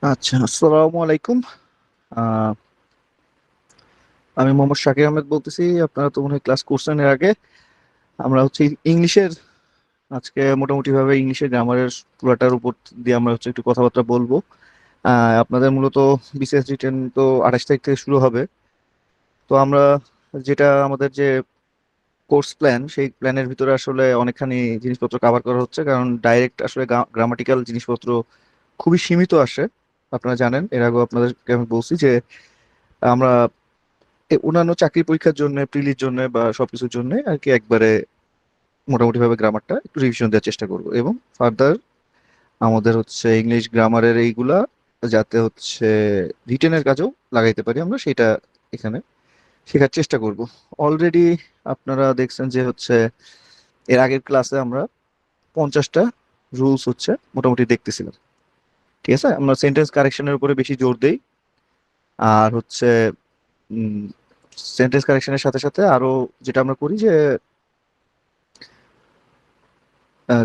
আচ্ছা, আসসালামু আলাইকুম। আহ, আমি মোহাম্মদ শাকির আহমেদ বলতেছি। আপনারা তো মনে হয় ক্লাস করছেন এর আগে। আমরা হচ্ছে ইংলিশের, আজকে মোটামুটি ভাবে ইংলিশের গ্রামারের পুরাটার উপর দিয়ে আমরা হচ্ছে একটু কথাবার্তা বলবো। আপনাদের মূলত বিসিএস রিটেন তো 28 তারিখ থেকে শুরু হবে। তো আমরা যেটা আমাদের যে কোর্স প্ল্যান, সেই প্ল্যানের ভিতরে আসলে অনেকখানি জিনিসপত্র কভার করা হচ্ছে, কারণ ডাইরেক্ট আসলে গ্রামাটিক্যাল জিনিসপত্র খুবই সীমিত আসে। আপনারা জানেন, এর আগেও আপনাদেরকে আমি বলছি যে আমরা অন্যান্য চাকরি পরীক্ষার জন্য, প্রিলির জন্য বা সবকিছুর জন্য আর কি একবারে মোটামুটি ভাবে গ্রামারটা একটু রিভিশন দেওয়ার চেষ্টা করব, এবং ফার্দার আমাদের হচ্ছে ইংলিশ গ্রামারের এইগুলা যাতে হচ্ছে রিটেনের কাজেও লাগাইতে পারি আমরা, সেটা এখানে শেখার চেষ্টা করব। অলরেডি আপনারা দেখছেন যে হচ্ছে এর আগের ক্লাসে আমরা 50টা রুলস হচ্ছে মোটামুটি দেখতেছিলাম। ঠিক আছে, আমরা সেন্টেন্স কারেকশনের উপরে বেশি জোর দেই। আর হচ্ছে সেন্টেন্স কারেকশনের সাথে সাথে আরো যেটা আমরা করি যে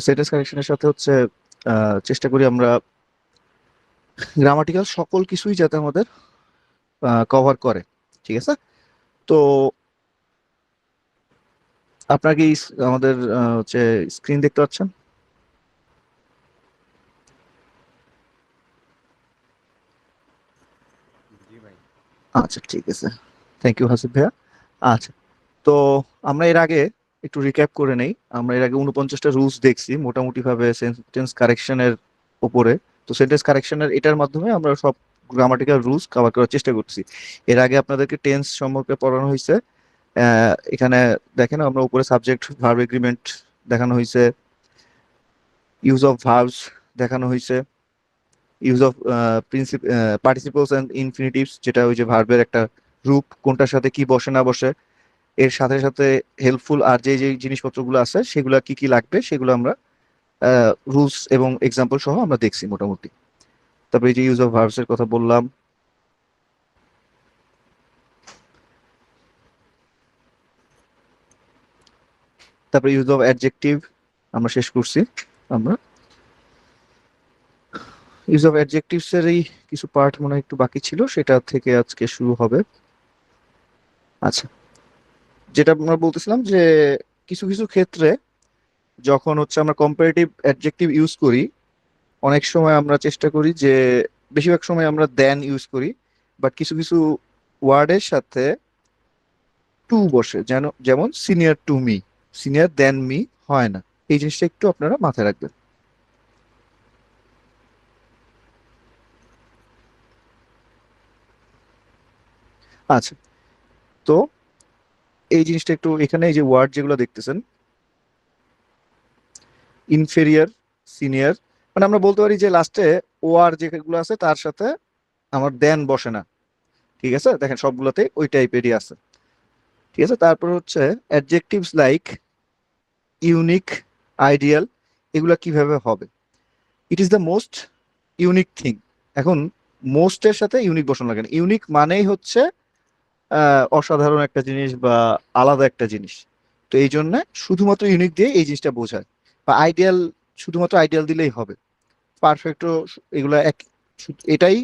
সেন্টেন্স কারেকশনের সাথে হচ্ছে চেষ্টা করি আমরা গ্রামাটিক্যাল সকল কিছুই যাতে আমাদের কভার করে। ঠিক আছে। তো আপনার কি আমাদের হচ্ছে স্ক্রিন দেখতে পাচ্ছেন? জি ভাই। আচ্ছা, ঠিক আছে। থ্যাংক ইউ হাসিব ভাইয়া। আচ্ছা, তো আমরা এর আগে একটু রিক্যাপ করে নেই। আমরা এর আগে 49টা রুলস দেখছি মোটামুটি ভাবে সেন্টেন্স কারেকশনের উপরে। তো সেন্টেন্স কারেকশনের এটার মাধ্যমে আমরা সব গ্রামাটিক্যাল রুলস কভার করার চেষ্টা করছি। এর আগে আপনাদেরকে টেন্স সম্পর্কে পড়ানো হয়েছে। এখানে দেখেন, আমরা উপরে সাবজেক্ট ভার্ব এগ্রিমেন্ট দেখানো হয়েছে, ইউজ অফ ভার্বস দেখানো হয়েছে, use of participles and infinitives, যেটা ওই যে ভার্বের একটা রূপ, কোনটার সাথে কি বসে না বসে। এর সাথে সাথে হেল্পফুল আর যে যে জিনিসপত্রগুলো আছে সেগুলো কি কি লাগবে সেগুলো আমরা রুলস এবং এক্সাম্পল সহ আমরা দেখছি মোটামুটি। তারপরে এই যে ইউজ অফ ভার্বস এর কথা বললাম। তারপরে ইউজ অফ অ্যাডজেক্টিভ আমরা শেষ করছি। আমরা ইউজ অফ অ্যাডজেক্টিভস এর এই কিছু পার্ট মনে হয় একটু বাকি ছিল, সেটা থেকে আজকে শুরু হবে। আচ্ছা, যেটা আমরা বলতেছিলাম যে কিছু কিছু ক্ষেত্রে যখন হচ্ছে আমরা কম্পারেটিভ অ্যাডজেক্টিভ ইউজ করি, অনেক সময় আমরা চেষ্টা করি যে, বেশিরভাগ সময় আমরা দেন ইউজ করি, বাট কিছু কিছু ওয়ার্ডের সাথে টু বসে, যেন যেমন senior to me, senior than me হয় না। এই জিনিসটা একটু আপনারা মাথায় রাখবেন। আচ্ছা, তো এই জিনিসটা একটু এখানে এই যে ওয়ার্ড যেগুলো দেখতেছেন, ইনফেরিয়র, সিনিয়র, মানে আমরা বলতে পারি যে লাস্টে ও আর যেগুলো আছে তার সাথে আমার দেন বসে না। ঠিক আছে, দেখেন সবগুলোতে ওই টাইপেরই আছে। ঠিক আছে, তারপর হচ্ছে অ্যাডজেক্টিভস লাইক ইউনিক, আইডিয়াল, এগুলা কিভাবে হবে? It is the most unique thing. এখন মোস্টের সাথে ইউনিক বসানো লাগে না। ইউনিক মানেই হচ্ছে অসাধারণ একটা জিনিস বা আলাদা একটা জিনিস। তো এই জন্য শুধুমাত্র ইউনিক দিয়ে এই জিনিসটা বোঝায়। বা আইডিয়াল, শুধুমাত্র আইডিয়াল দিলেই হবে। পারফেক্টও এগুলা এক, এটাই,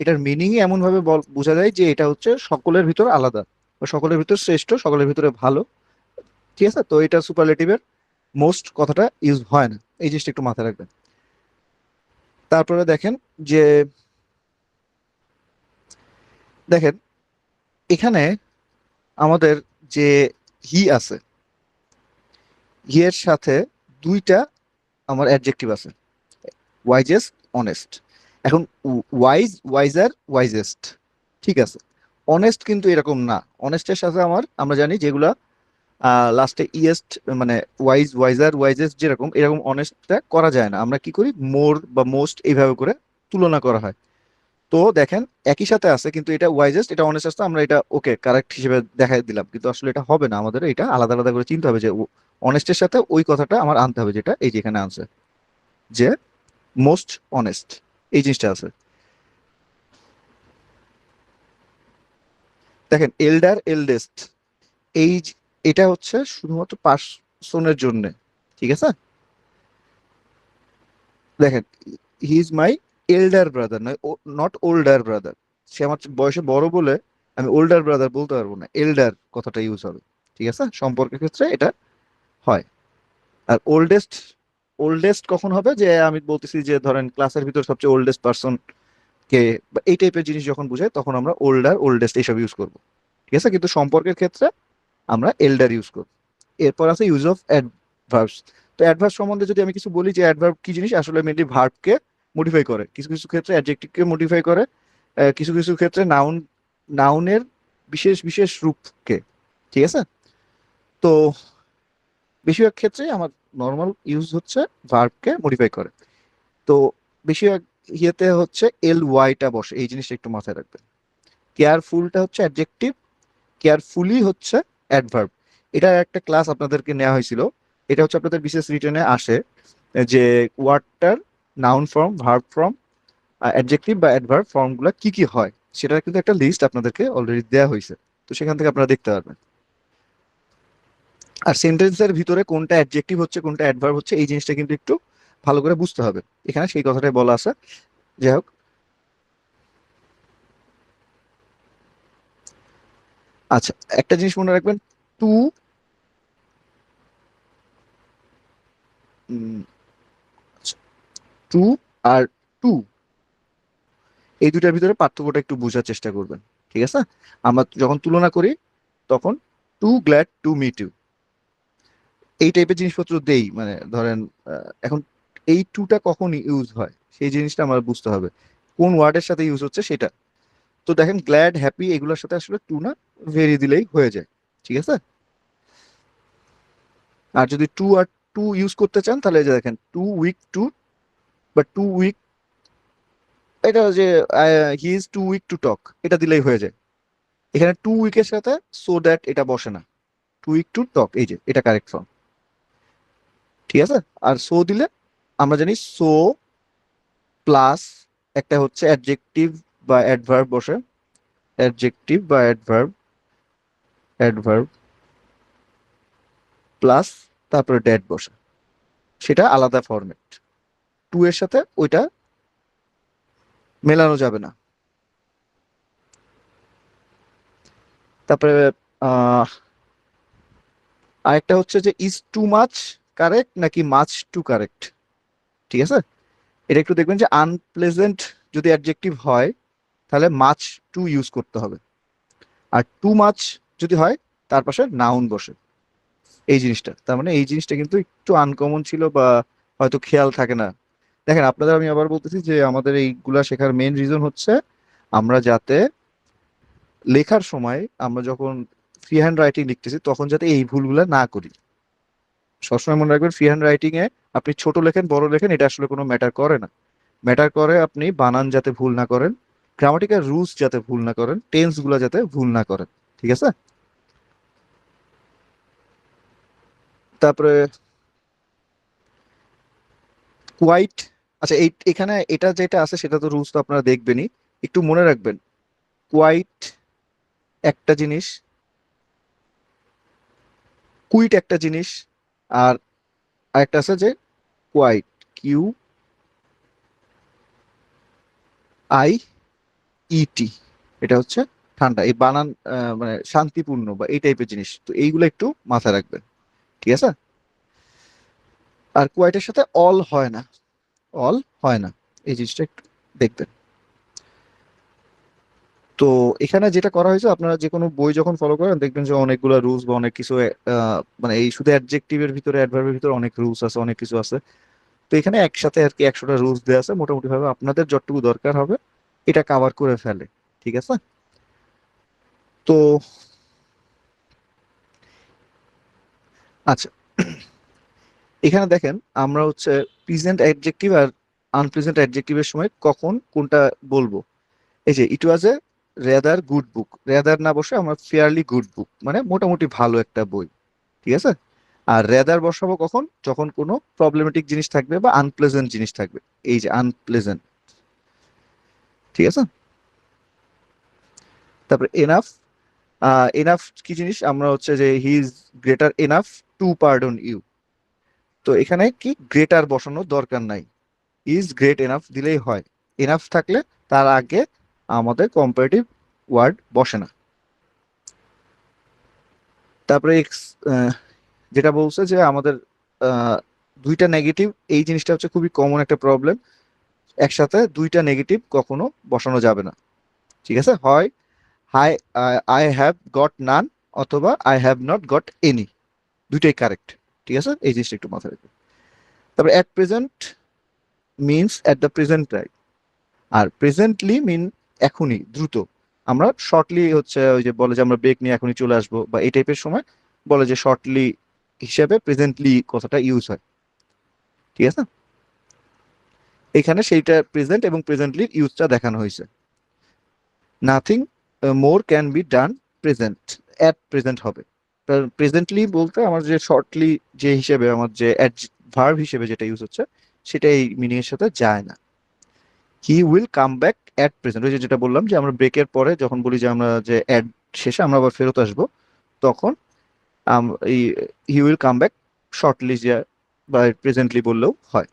এটার মিনিংই এমন ভাবে বোঝা যায় যে এটা হচ্ছে সকলের ভিতর আলাদা বা সকলের ভিতর শ্রেষ্ঠ, সকলের ভিতরে ভালো। ঠিক আছে, তো এটা সুপারলেটিভের মোস্ট কথাটা ইউজ হয় না, এই জিনিসটা একটু মাথায় রাখবেন। তারপরে দেখেন যে, দেখেন এখানে আমাদের যে হি আছে, হি এর সাথে দুইটা আমার অ্যাডজেক্টিভ আছে, ওয়াইজেস্ট, অনেস্ট। এখন ওয়াইজ, ওয়াইজার, ওয়াইজেস্ট, ঠিক আছে। অনেস্ট কিন্তু এরকম না। অনেস্টের সাথে আমরা জানি যেগুলা লাস্টে ইয়েস্ট, মানে ওয়াইজ, ওয়াইজার, ওয়াইজেস্ট যেরকম, এরকম অনেস্টটা করা যায় না। আমরা কি করি, মোর বা মোস্ট এইভাবে করে তুলনা করা হয়। তো দেখেন একই সাথে আছে কিন্তু এটা ওয়াইজেস্ট, এটা অনেস্ট আসতো, আমরা এটা ওকে কারেক্ট হিসেবে দেখাই দিলাম, কিন্তু আসলে এটা হবে না। আমাদের এটা আলাদা আলাদা করে চিন্তা হবে যে অনেস্টের সাথে ওই কথাটা আমার আনতে হবে, যেটা এই যে এখানে আনছে, যে মোস্ট অনেস্ট, এই জিনিসটা আছে। দেখেন এল্ডার, এল্ডেস্ট, এই এটা হচ্ছে শুধুমাত্র পার্সনের জন্য। ঠিক আছে, দেখেন he is my elder brother নয়, নট ওল্ডার ব্রাদার। সে আমার বয়সে বড় বলে আমি ওল্ডার ব্রাদার বলতে পারবো না, এল্ডার কথাটা ইউজ হবে। ঠিক আছে, সম্পর্কের ক্ষেত্রে এটা হয়। আর ওল্ডেস্ট, ওল্ডেস্ট কখন হবে, যে আমি বলতেছি যে ধরেন ক্লাসের ভিতর সবচেয়ে ওল্ডেস্ট পারসন কে, বা এই টাইপের জিনিস যখন বুঝাই তখন আমরা ওল্ডার, ওল্ডেস্ট এইসব ইউজ করবো। ঠিক আছে, কিন্তু সম্পর্কের ক্ষেত্রে আমরা এল্ডার ইউজ করব। এরপর আছে ইউজ অফ অ্যাডভার্বস। তো অ্যাডভার্ব সম্বন্ধে যদি আমি কিছু বলি, যে অ্যাডভার্ব কি জিনিস, আসলে মেনলি ভার্বকে মডিফাই করে, কিছু কিছু ক্ষেত্রে অ্যাডজেক্টিভকে মডিফাই করে, কিছু কিছু ক্ষেত্রে নাউনের বিশেষ বিশেষ রূপকে। ঠিক আছে, তো বেশিরভাগ ক্ষেত্রে আমার নর্মাল ইউজ হচ্ছে ভার্বকে মডিফাই করে। তো বেশিরভাগ ইয়েতে হচ্ছে এল ওয়াইটা বসে, এই জিনিসটা একটু মাথায় রাখবেন। কেয়ারফুলটা হচ্ছে অ্যাডজেক্টিভ, কেয়ারফুলি হচ্ছে অ্যাডভার্ব। এটা একটা ক্লাস আপনাদেরকে নেওয়া হয়েছিল, এটা হচ্ছে আপনাদের বিশেষ রিটেনে আসে, যে ওয়ার্ডটার noun form, verb form, adjective বা অ্যাডভার্ব ফর্মগুলো কি কি হয়, সেটার কিন্তু একটা লিস্ট আপনাদেরকে অলরেডি দেওয়া হয়েছে। তো সেখান থেকে আপনারা দেখতে পারবেন। আর সেন্টেন্সের ভিতরে কোনটা অ্যাডজেক্টিভ হচ্ছে কোনটা অ্যাডভার্ব হচ্ছে, এই জিনিসটা কিন্তু একটু ভালো করে বুঝতে হবে, এখানে সেই কথাটাই বলা আছে। যাই হোক, আচ্ছা, একটা জিনিস মনে রাখবেন, টু, টু আর টু, এই দুটার ভিতরে পার্থক্যটা একটু বোঝার চেষ্টা করবেন। ঠিক আছে, আমরা যখন তুলনা করি তখন too glad to meet you, এই টাইপের জিনিসপত্র দেই, মানে ধরেন এখন এই টুটা কখন ইউজ হয় সেই জিনিসটা আমার বুঝতে হবে, কোন ওয়ার্ডের সাথে ইউজ হচ্ছে সেটা। তো দেখেন গ্ল্যাড, হ্যাপি এগুলোর সাথে আসলে টু না ভেরি দিলেই হয়ে যায়। ঠিক আছে, আর যদি টু আর টু ইউজ করতে চান তাহলে এই যে দেখেন টু উইক টু, বা টু উইক, এটা যে he is too weak to talk, এটা দিলেই হয়ে যায়। এখানে টু উইকের সাথে সো দ্যাট এটা বসে না, টু উইক টু টক, এই যে এটা কারেক্ট ফর্ম। ঠিক আছে, আর সো দিলে আমরা জানি সো প্লাস একটা হচ্ছে অ্যাডজেক্টিভ বা অ্যাডভার্ব বসে, অ্যাডজেক্টিভ বা অ্যাডভার্ব, অ্যাডভার্ব প্লাস তারপরে ড্যাট বসে, সেটা আলাদা ফরম্যাট। টু এর সাথে ওইটা মেলানো যাবে না। তারপরে আহ আরেকটা হচ্ছে যে ইজ টু মাচ কারেক্ট নাকি মাচ টু কারেক্ট। ঠিক আছে, এটা একটু দেখবেন যে আনপ্লেজেন্ট যদি অ্যাডজেক্টিভ হয় তাহলে মাচ টু ইউজ করতে হবে, আর টু মাচ যদি হয় তার পাশে নাউন বসে। এই জিনিসটা, তার মানে এই জিনিসটা কিন্তু একটু আনকমন ছিল বা হয়তো খেয়াল থাকে না। দেখেন আপনাদের আমি আবার বলতেছি যে আমাদের এইগুলা শেখার মেন রিজন হচ্ছে আমরা যাতে লেখার সময়, আমরা যখন ফ্রি হ্যান্ড রাইটিং লিখতেছি তখন যাতে এই ভুলগুলা না করি। সবসময় মনে রাখবেন, ফ্রি হ্যান্ড রাইটিং এ আপনি ছোট লেখেন বড় লেখেন এটা আসলে কোনো ম্যাটার করে না। ম্যাটার করে আপনি বানান যাতে ভুল না করেন, গ্রামাটিক্যাল রুলস যাতে ভুল না করেন, টেন্স গুলা যাতে ভুল না করেন। ঠিক আছে, তারপরে কোয়াইট, আচ্ছা এই এখানে এটা যেটা আছে সেটা তো রুলস তো আপনারা দেখবেনই, একটু মনে রাখবেন। কোয়াইট একটা জিনিস, কুইট একটা জিনিস, আর আরেকটা আছে যে কোয়াইট, কিউ আই ইটি, এটা হচ্ছে ঠান্ডা, এই বানান মানে শান্তিপূর্ণ বা এই টাইপের জিনিস, তো এইগুলো একটু মাথায় রাখবেন। ঠিক আছে, আর কোয়াইটের সাথে অল হয় না, অল হয় না, এই জিনিসটা একটু দেখবেন। তো এখানে যেটা করা হয়েছে, আপনারা যে কোনো বই যখন ফলো করেন দেখবেন যে অনেকগুলো রুলস বা অনেক কিছু মানে এই শুধু অ্যাডজেক্টিভের ভিতরে, অ্যাডভার্বের ভিতরে অনেক রুলস আছে, অনেক কিছু আছে। তো এখানে একসাথে আর কি 100টা রুলস দেওয়া আছে, মোটামুটি ভাবে আপনাদের যতটুকু দরকার হবে এটা কাভার করে ফেলে। ঠিক আছে, তো আচ্ছা, এখানে দেখেন আমরা হচ্ছে প্রেজেন্ট অ্যাডজেক্টিভ আর আনপ্রেজেন্ট অ্যাডজেক্টিভের সময় কখন কোনটা বলবো। এই যে ইট ওয়াজ এ রেদার গুড বুক, রেদার না বসে আমার ফেয়ারলি গুড বুক, মানে মোটামুটি ভালো একটা বই। ঠিক আছে, আর রেদার বসাবো কখন, যখন কোনো প্রবলেমেটিক জিনিস থাকবে বা আনপ্লেজেন্ট জিনিস থাকবে, এই যে আনপ্লেজেন্ট। ঠিক আছে, তারপরে এনাফ, এনাফ কি জিনিস, আমরা হচ্ছে যে he is greater enough to pardon you, তো এখানে কি গ্রেটার বসানোর দরকার নাই, ইজ গ্রেট এনাফ দিলেই হয়। এনাফ থাকলে তার আগে আমাদের কম্পারেটিভ ওয়ার্ড বসে না। তারপরে যেটা বলছে যে আমাদের আহ, দুইটা নেগেটিভ, এই জিনিসটা হচ্ছে খুবই কমন একটা প্রবলেম। একসাথে দুইটা নেগেটিভ কখনো বসানো যাবে না। ঠিক আছে, হয় হাই আই হ্যাভ গট নান অথবা I have not got any, দুইটাই কারেক্ট। ঠিক আছে, এই জিনিসটা একটু মাথায় রাখবে। তারপরে at present means at the present time, আর প্রেজেন্টলি মিন এখনই, দ্রুত। আমরা শর্টলি হচ্ছে ওই যে বলে যে আমরা ব্রেক নিয়ে এখনই চলে আসবো বা এই টাইপের সময় বলে যে শর্টলি হিসেবে প্রেজেন্টলি কথাটা ইউজ হয়। ঠিক আছে, এখানে সেইটা প্রেজেন্ট এবং প্রেজেন্টলির ইউজটা দেখানো হয়েছে। Nothing more can be done present, at present হবে। প্রেজেন্টলি বলতে আমার যে শর্টলি যে হিসেবে আমার যে ভার্ব হিসেবে যেটা ইউজ হচ্ছে সেটা এই মিনিং এর সাথে যায় না। He will come back at present, ওই যে যেটা বললাম যে আমরা ব্রেকের পরে যখন বলি যে আমরা যে অ্যাট শেষে আমরা আবার ফেরত আসবো, তখন এই he will come back shortly যে বা প্রেজেন্টলি বললেও হয়।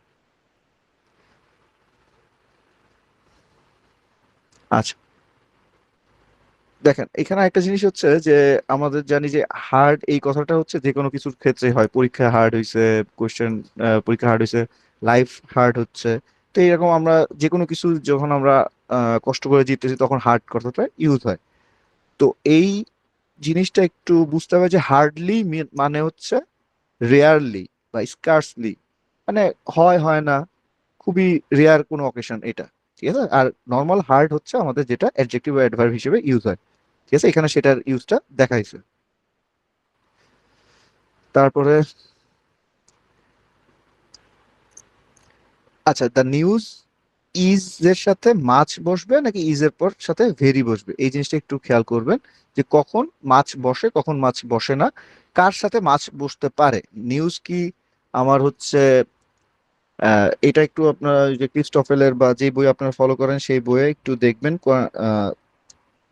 আচ্ছা, দেখেন এখানে একটা জিনিস হচ্ছে যে আমাদের জানি যে হার্ড এই কথাটা হচ্ছে যে কোনো কিছুর ক্ষেত্রে হয়, পরীক্ষা হার্ড হয়েছে, কোয়েশ্চেন পরীক্ষা হার্ড হয়েছে, লাইফ হার্ড হচ্ছে। তো এইরকম আমরা যে কোনো কিছু যখন আমরা কষ্ট করে জিততেছি তখন হার্ড কথাটা ইউজ হয়। তো এই জিনিসটা একটু বুঝতে হবে যে হার্ডলি মানে হচ্ছে রেয়ারলি বা স্কার্সলি, মানে হয় হয় না, খুবই রেয়ার কোনো অকেশন এটা। ঠিক আছে, আর নর্মাল হার্ড হচ্ছে আমাদের যেটা অ্যাডজেক্টিভ বা অ্যাডভার্ব হিসেবে ইউজ হয়। ঠিক আছে, এখানে সেটার ইউজটা দেখাইছে। তারপরে আচ্ছা, দ্য নিউজ ইজ এর সাথে মাছ বসবে নাকি ইজ এর পর সাথে ভেরি বসবে, এই জিনিসটা একটু খেয়াল করবেন যে কখন মাছ বসে কখন মাছ বসে না, কার সাথে মাছ বসতে পারে। নিউজ কি আমার হচ্ছে এটা একটু আপনারা ওই যে ক্রিস্টোফেলের বা যে বই আপনারা ফলো করেন সেই বইয়ে একটু দেখবেন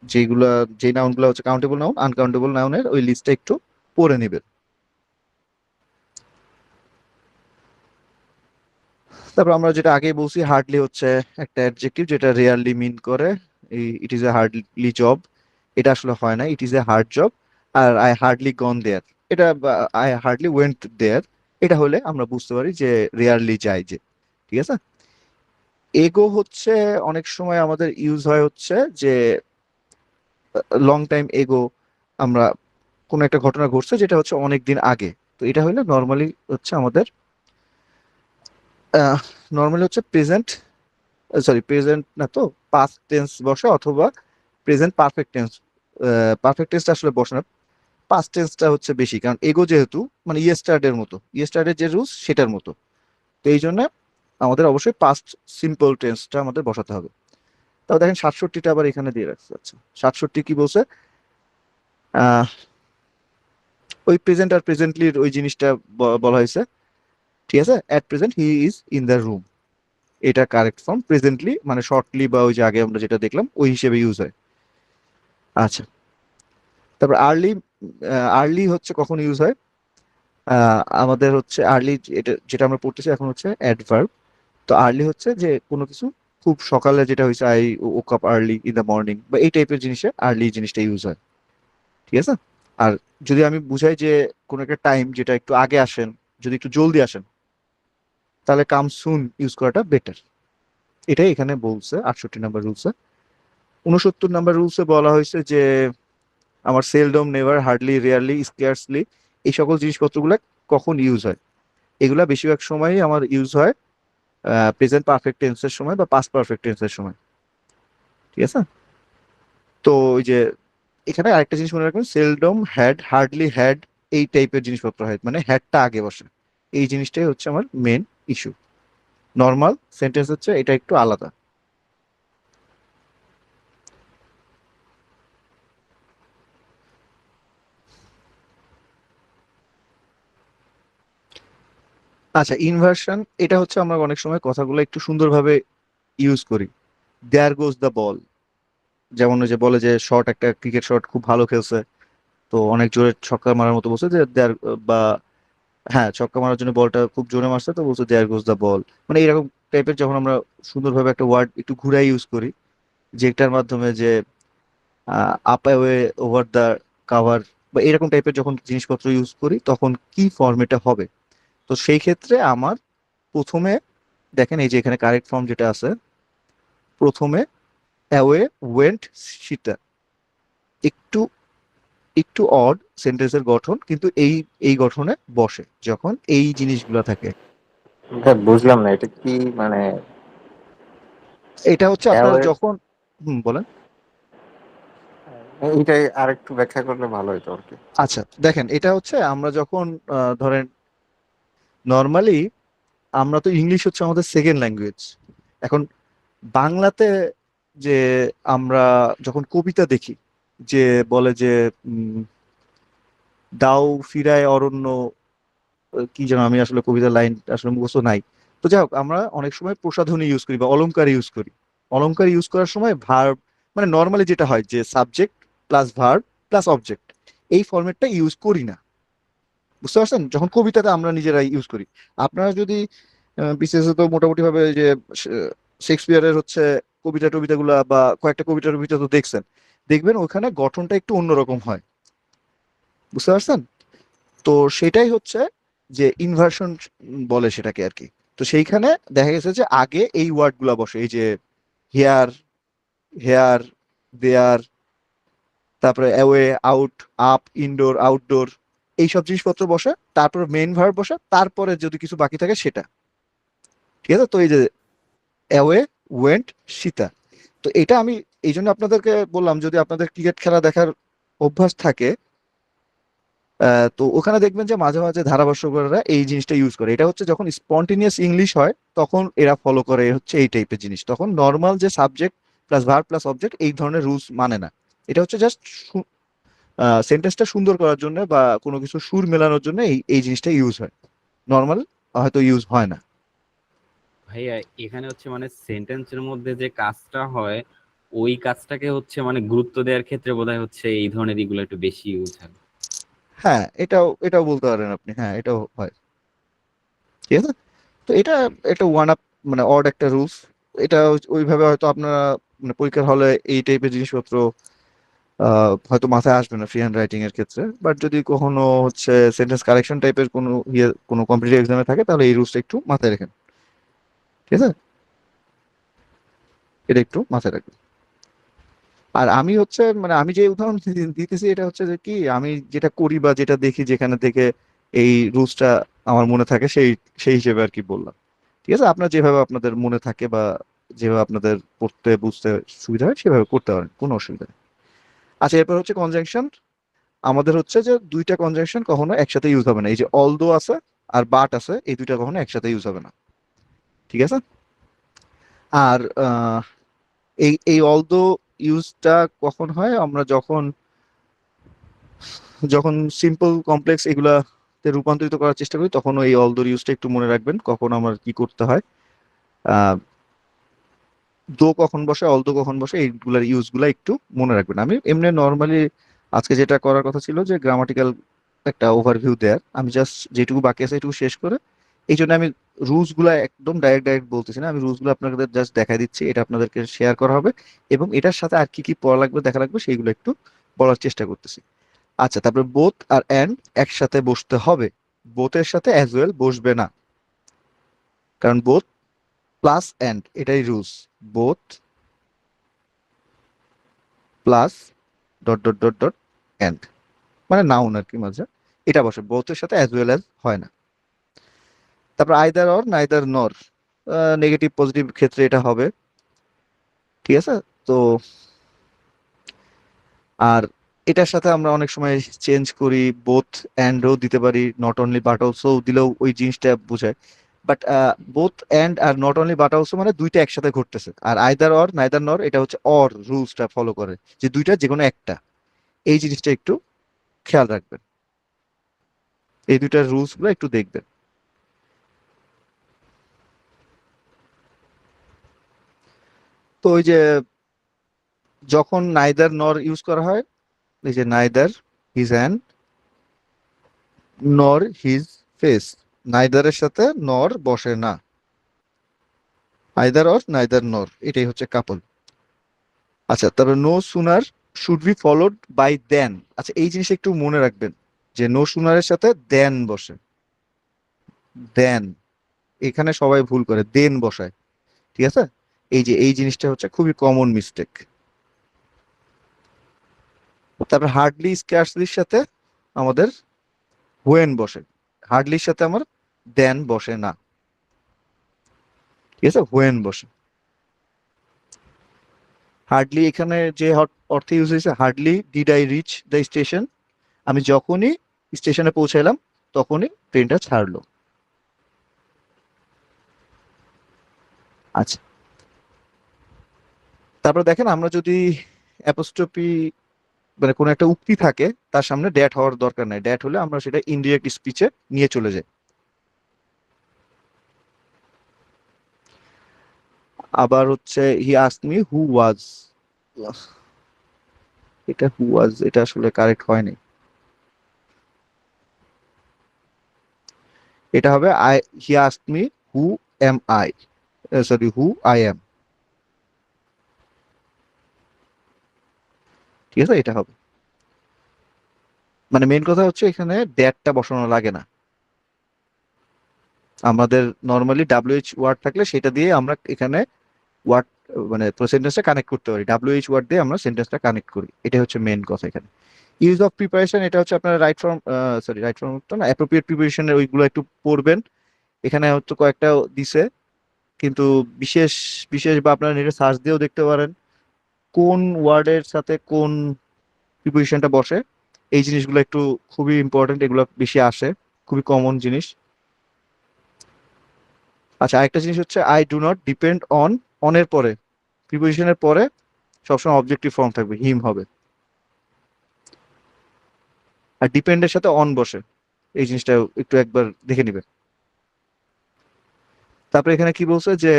যেগুলা যে নাউনগুলো হচ্ছে কাউন্টেবল নাউন আনকাউন্টেবল নাউনের ওই লিস্টটা একটু পড়ে নেবেন। তারপর আমরা যেটা আগেই বলছি হার্ডলি হচ্ছে একটা অ্যাডজেক্টিভ যেটা রেয়ারলি মিন করে it is a hardly job, এটা আসলে হয় না, it is a hard job. আর আই হার্ডলি গন দেয়ার, এটা আই হার্ডলি ওয়েন্ট দেয়ার, এটা হলে আমরা বুঝতে পারি যে রেয়ারলি যায় যে। ঠিক আছে, এগো হচ্ছে অনেক সময় আমাদের ইউজ হয় হচ্ছে যে লং টাইম এগো, আমরা কোনো একটা ঘটনা ঘটছে যেটা হচ্ছে অনেক দিন আগে। তো এটা হলে নর্মালি হচ্ছে আমাদের নর্মালি হচ্ছে প্রেজেন্ট, সরি প্রেজেন্ট না তো, পাস্ট টেন্স বসে অথবা প্রেজেন্ট পারফেক্ট টেন্স। পারফেক্ট টেন্সটা আসলে বসে না, পাস্ট টেন্সটা হচ্ছে বেশি, কারণ এগো যেহেতু মানে ইয়েস্টারডের মতো, ইয়েস্টারডের যে রুলস সেটার মতো। তো এই জন্য আমাদের অবশ্যই পাস্ট সিম্পল টেন্সটা আমাদের বসাতে হবে। তাও দেখেন 67টা আবার এখানে দিয়ে রাখছে। আচ্ছা, 67 কি বলছে, আহ ওই প্রেজেন্ট আর প্রেজেন্টলির ওই জিনিসটা বলা হয়েছে। ঠিক আছে, at present he is in the room, এটা কারেক্ট ফর্ম। প্রেজেন্টলি মানে শর্টলি বা ওই যে আগে আমরা যেটা দেখলাম ওই হিসেবে ইউজ হয়। আচ্ছা, তারপর আর্লি, আর্লি হচ্ছে কখন ইউজ হয়, আমাদের হচ্ছে আর্লি, এটা যেটা আমরা পড়তেছি এখন হচ্ছে অ্যাডভার্ব। তো আর্লি হচ্ছে যে কোনো কিছু খুব সকালে যেটা হয়েছে, I woke up early in the morning বা এই টাইপের জিনিসে আর্লি জিনিসটা ইউজ হয়। ঠিক আছে, আর যদি আমি বুঝাই যে কোনো একটা টাইম যেটা একটু আগে আসেন, যদি একটু জলদি আসেন, তাহলে কাম সুন ইউজ করাটা বেটার। এটাই এখানে বলছে 68 নাম্বার রুলসে। 69 নাম্বার রুলসে বলা হয়েছে যে আমার seldom, never, hardly, rarely, scarcely, এই সকল জিনিসপত্রগুলো কখন ইউজ হয়। এগুলা বেশিরভাগ সময়ই আমার ইউজ হয় প্রেজেন্ট পারফেক্ট টেন্সের সময় বা পাস্ট পারফেক্ট টেন্সের সময়। ঠিক আছে, তো ওই যে এখানে আরেকটা জিনিস মনে রাখবেন, সেলডম, হ্যাড, হার্ডলি, হ্যাড, এই টাইপের জিনিসপত্র হয়, মানে হ্যাডটা আগে বসে। এই জিনিসটাই হচ্ছে আমার মেন ইস্যু। নর্মাল সেন্টেন্স হচ্ছে এটা একটু আলাদা। আচ্ছা, ইনভার্সন এটা হচ্ছে আমরা অনেক সময় কথাগুলো একটু সুন্দরভাবে ইউজ করি। দেয়ার গোজ দ্য বল, যেমন ওই যে বলে যে শট, একটা ক্রিকেট শট খুব ভালো খেলছে, তো অনেক জোরে ছক্কা মারার মতো বলছে যে বা হ্যাঁ ছক্কা মারার জন্য বলটা খুব জোরে মারছে তো বলছে দেয়ার গোজ দ্য বল, মানে এরকম টাইপের যখন আমরা সুন্দরভাবে একটা ওয়ার্ড একটু ঘুরাই ইউজ করি, যেটার মাধ্যমে যে up away, over the cover বা এরকম টাইপের যখন জিনিসপত্র ইউজ করি তখন কি ফর্মেটে হবে। তো সেই ক্ষেত্রে আমার প্রথমে দেখেন এই যে এখানে কারেক্ট ফর্ম যেটা আছে, প্রথমে অ্যাওয়ে ওয়েন্ট সীতা, একটু একটু অড সেন্টেন্সের গঠন, কিন্তু এই এই গঠনে বসে যখন এই জিনিসগুলো থাকে। এটা বুঝলাম না, এটা কি মানে? এটা হচ্ছে আপনার অ্যাওয়ে, যখন বলেন। এইটাই আরেকটু ব্যাখ্যা করলে ভালো হতো আর কি। আচ্ছা দেখেন, এটা হচ্ছে আমরা যখন ধরেন নর্মালি আমরা তো ইংলিশ হচ্ছে আমাদের সেকেন্ড ল্যাঙ্গুয়েজ। এখন বাংলাতে যে আমরা যখন কবিতা দেখি, যে বলে যে উম, দাও ফিরায় অরণ্য, কি যেন, আমি আসলে কবিতার লাইন আসলে মুখস্থ নাই। তো যাই হোক, আমরা অনেক সময় প্রসাধনী ইউজ করি বা অলংকার ইউজ করি। অলংকার ইউজ করার সময় ভার্ব, মানে নর্মালি যেটা হয় যে subject plus verb plus object, এই ফরম্যাটটা ইউজ করি না। বুঝতে পারছেন? যখন কবিতাতে আমরা নিজেরাই ইউজ করি। আপনারা যদি বিশেষত মোটামুটি ভাবে যে শেক্সপিয়ারের হচ্ছে কবিতা টবিতাগুলা বা কয়েকটা কবিতা টবিতা তো দেখছেন, দেখবেন ওখানে গঠনটা একটু অন্যরকম হয়। বুঝতে পারছেন? তো সেটাই হচ্ছে যে ইনভার্সন বলে সেটাকে আর কি। তো সেইখানে দেখা গেছে যে আগে এই ওয়ার্ড গুলা বসে, এই যে হিয়ার, হেয়ার, দেয়ার, তারপরে away, out, up, indoor, outdoor, এইসব জিনিসপত্র বসে, তারপরে মেইন ভার্ব বসে, তারপরে যদি কিছু বাকি থাকে সেটা। ঠিক আছে? তো এই যে অ্যাওয়ে ওয়েন্ট সীতা, তো এটা আমি এই জন্য আপনাদেরকে বললাম, যদি আপনাদের ক্রিকেট খেলা দেখার অভ্যাস থাকে, তো ওখানে দেখবেন যে মাঝে মাঝে ধারাভাষ্যকাররা এই জিনিসটা ইউজ করে। এটা হচ্ছে যখন স্পন্টেনিয়াস ইংলিশ হয় তখন এরা ফলো করে হচ্ছে এই টাইপের জিনিস। তখন নর্মাল যে subject plus verb plus object এই ধরনের রুলস মানে না। এটা হচ্ছে জাস্ট সেন্টেন্সটা সুন্দর করার জন্য বা কোনো কিছু সুর মেলানোর জন্য এই এই জিনিসটা ইউজ হয়। নর্মাল হয়তো ইউজ হয় না। ভাইয়া এখানে হচ্ছে মানে সেন্টেন্সের মধ্যে যে কাজটা হয় ওই কাজটাকে হচ্ছে মানে গুরুত্ব দেওয়ার ক্ষেত্রে বোধহয় হচ্ছে এই ধরনের দিকগুলো একটু বেশি ইউজ হয়। হ্যাঁ, এটাও এটাও বলতে পারেন আপনি, হ্যাঁ এটাও হয়। ঠিক আছে? তো এটা একটা ওয়ান আপ, মানে অড একটা রুলস। এটা ওইভাবে হয়তো আপনারা মানে পরীক্ষার হলে এই টাইপের জিনিসপত্র হয়তো মাথায় আসবে না ফ্রি হ্যান্ড রাইটিং এর ক্ষেত্রে, বাট যদি কখনো হচ্ছে সেন্টেন্স কারেকশন টাইপের কোনো কোনো কম্পিটিটিভ এক্সামে থাকে তাহলে এই রুলসটা একটু মাথায় রাখেন। ঠিক আছে? এটা একটু মাথায় রাখবেন। আর আমি হচ্ছে মানে আমি যে উদাহরণ দিতেছি এটা হচ্ছে যে কি, আমি যেটা করি বা যেটা দেখি যেখানে থেকে এই রুলসটা আমার মনে থাকে সেই সেই হিসেবে আর কি বললাম। ঠিক আছে? আপনার যেভাবে আপনাদের মনে থাকে বা যেভাবে আপনাদের পড়তে বুঝতে সুবিধা হয় সেভাবে করতে পারেন, কোনো অসুবিধা নেই। আচ্ছা, এরপর হচ্ছে কনজাংশন। আমাদের হচ্ছে যে দুইটা কনজাংশন কখনো একসাথে ইউজ হবে না। এই যে অলদো আছে আর বাট আছে, এই দুইটা কখনো একসাথে ইউজ হবে না। ঠিক আছে? আর এই এই অলদো ইউজটা কখন হয়, আমরা যখন যখন সিম্পল কমপ্লেক্স এগুলাতে রূপান্তরিত করার চেষ্টা করি তখন এই অলদোর ইউজটা একটু মনে রাখবেন, কখন আমার কি করতে হয়। আহ দো কখন বসে, অলদো কখন বসে, এইগুলার ইউজ গুলা একটু মনে রাখবেন। আমি এমনি নর্মালি আজকে যেটা করার কথা ছিল যে গ্রামাটিক্যাল একটা ওভারভিউ দেয়ার, আমি জাস্ট যেটুকু বাকি আছে এটুকু শেষ করে, এই জন্য আমি রুলস গুলা একদম ডাইরেক্ট ডাইরেক্ট বলতেছি না, আমি রুলস গুলো আপনাদের জাস্ট দেখাই দিচ্ছি, এটা আপনাদেরকে শেয়ার করা হবে এবং এটার সাথে আর কি কি পড়া লাগবে দেখা লাগবে সেইগুলো একটু বলার চেষ্টা করতেছি। আচ্ছা, তারপরে বোথ আর অ্যান্ড একসাথে বসতে হবে, বোথের সাথে অ্যাজ ওয়েল বসবে না, কারণ বোথ প্লাস অ্যান্ড এটাই rules. Both plus dot dot dot dot and, মানে নাউন আর কি মাঝে, এটা বসে, বোথের সাথে অ্যাজ ওয়েল অ্যাজ হয় না। তারপর আইদার অর, নাইদার নর, নেগেটিভ পজিটিভ ক্ষেত্রে এটা হবে। ঠিক আছে? তো আর এটার সাথে আমরা অনেক সময় চেঞ্জ করি, বোথ অ্যান্ডও দিতে পারি, নট অনলি বাট অলসো দিলেও ওই জিনিসটা বোঝায়। But both and are not only but also মানে দুইটা একসাথে ঘটতেছে। আর আইদার অর, নাইদার নর, এটা হচ্ছে অর রুলসটা ফলো করে, যে দুইটা যে কোনো একটা। এই জিনিসটা একটু খেয়াল রাখবেন, এই দুইটার রুলস গুলো একটু দেখবেন। তো ওই যে যখন নাইদার নর ইউজ করা হয়, এই যে neither his hand nor his face, নাইদারের সাথে নর বসে না। আইদার অর নাইদার নর, এটাই হচ্ছে কাপল। আচ্ছা, তারপরে no sooner should be followed by then. আচ্ছা, এই জিনিসটা একটু মনে রাখবেন যে নো সুনারের সাথে দেন বসে। দেন, এখানে সবাই ভুল করে, দেন বসায়। ঠিক আছে, এই যে এই জিনিসটা হচ্ছে খুবই কমন মিস্টেক। তারপর হার্ডলি স্কার্সলির সাথে আমাদের হোয়েন বসে, হার্ডলির সাথে আমার দেন বসে না। ঠিক আছে, হোয়েন বসে। হার্ডলি এখানে যে অর্থে ইউজ হয়েছে, hardly did I reach the station, আমি যখনই স্টেশনে পৌঁছাইলাম তখনই ট্রেনটা ছাড়লো। আচ্ছা, তারপর দেখেন আমরা যদি অ্যাপোস্ট্রফি মানে কোনো একটা উক্তি থাকে তার সামনে ড্যাট হওয়ার দরকার নাই, ড্যাট হলে আমরা সেটা ইনডিরেক্ট স্পিচে নিয়ে চলে যাই। আবার হচ্ছে হি আস্কড মি হু ওয়াজ, এটা হু ওয়াজ, এটা আসলে কারেক্ট হয়নি। এটা হবে I, he asked me who am I, sorry who I am. ঠিক আছে, এটা হবে। মানে মেন কথা হচ্ছে এখানে ড্যাটটা বসানো লাগে না, আমাদের নর্মালি ডাব্লিউএইচ ওয়ার্ড থাকলে সেটা দিয়ে আমরা এখানে ওয়ার্ড মানে সেন্টেন্সটা কানেক্ট করতে পারি, ডাব্লিউএইচ ওয়ার্ড দিয়ে আমরা সেন্টেন্সটা কানেক্ট করি, এটা হচ্ছে মেন কথা এখানে। ইউজ অফ প্রিপারেশন, এটা হচ্ছে আপনার right form, sorry right form তো না, অ্যাপ্রোপ্রিয়েট প্রিপারেশনের ওইগুলো একটু পড়বেন। এখানে হয়তো কয়েকটা দিছে, কিন্তু বিশেষ বিশেষ বা আপনারা নেটে সার্চ দিয়েও দেখতে পারেন কোন ওয়ার্ডের সাথে কোন প্রিপোজিশনটা বসে। এই জিনিসগুলো একটু খুবই ইম্পর্টেন্ট, এগুলো বেশি আসে, খুবই কমন জিনিস। আচ্ছা, আরেকটা জিনিস হচ্ছে I do not depend on, অনের পরে প্রিপোজিশনের পরে সবসময় অবজেক্টিভ ফর্ম থাকবে, হিম হবে। আর ডিপেন্ডের সাথে অন বসে, এই জিনিসটা একটু একবার দেখে নিবেন। তারপরে এখানে কি বলছে যে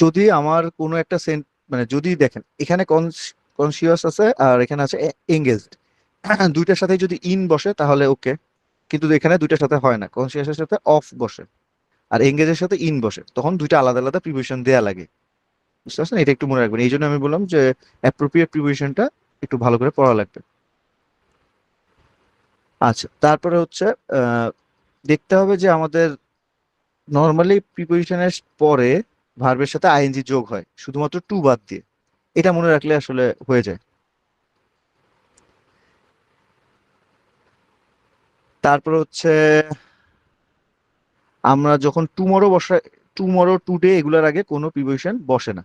যদি আমার কোনো একটা মানে যদি দেখেন এখানে কনসিয়াস আছে আর এখানে আছে এঙ্গেজড, দুইটার সাথে যদি ইন বসে তাহলে ওকে, কিন্তু এখানে দুইটার সাথে হয় না, কনসিয়াসের সাথে অফ বসে আর এঙ্গেজের সাথে ইন বসে, তখন দুইটা আলাদা আলাদা প্রিপোজিশন দেয়া লাগে। বুঝতে পারছেন, এটা একটু মনে রাখবেন, এই জন্য আমি বললাম যে অ্যাপ্রোপ্রিয়েট প্রিপোজিশনটা একটু ভালো করে পড়া লাগবে। আচ্ছা, তারপরে হচ্ছে আহ, দেখতে হবে যে আমাদের নর্মালি প্রিপোজিশনের পরে ভার্বের সাথে আইএনজি যোগ হয় শুধুমাত্র টু বাদ দিয়ে, এটা মনে রাখলে আসলে হয়ে যায়। তারপর হচ্ছে আমরা যখন টুমরো বসাই, টুমরো টুডে এগুলোর আগে কোনো প্রিপোজিশন বসে না।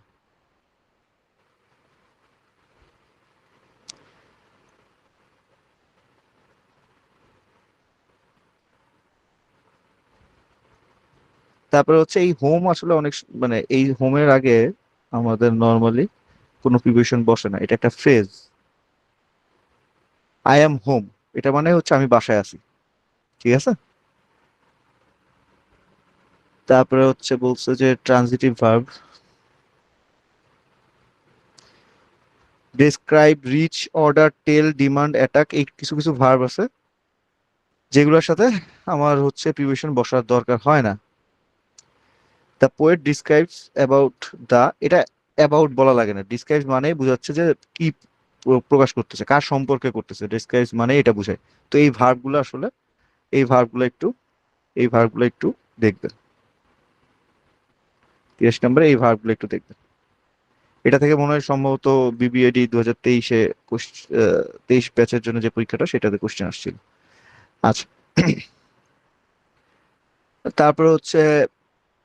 তারপরে হচ্ছে এই হোম আসলে অনেক মানে এই হোমের আগে আমাদের নর্মালি কোনো প্রিপোজিশন বসে না, এটা একটা ফ্রেজ। আই অ্যাম হোম, এটা মানে হচ্ছে আমি বাসায় আছি। ঠিক আছে, তারপরে হচ্ছে বলছে যে transitive verb, describe, reach, order, tell, demand, attack, এই কিছু কিছু ভার্ব আছে যেগুলোর সাথে আমার হচ্ছে প্রিপোজিশন বসার দরকার হয় না। The poet describes about the, এটা অ্যাবাউট বলা লাগে না, ডিসক্রাইবস মানে বোঝাচ্ছে যে কি প্রকাশ করতেছে, কার সম্পর্কে করতেছে, ডিসক্রাইবস মানে এটা বোঝায়। তো এই ভার্বগুলো আসলে, এই ভার্বগুলো একটু, এই ভার্বগুলো একটু দেখবেন, 30 নম্বরে এই ভার্বগুলো একটু দেখবেন। এটা থেকে মনে হয় সম্ভবত বিবিএডি 2023-এ 23 ব্যাচের জন্য যে পরীক্ষাটা সেটাতে কোশ্চেন আসছিল। আচ্ছা, তারপর হচ্ছে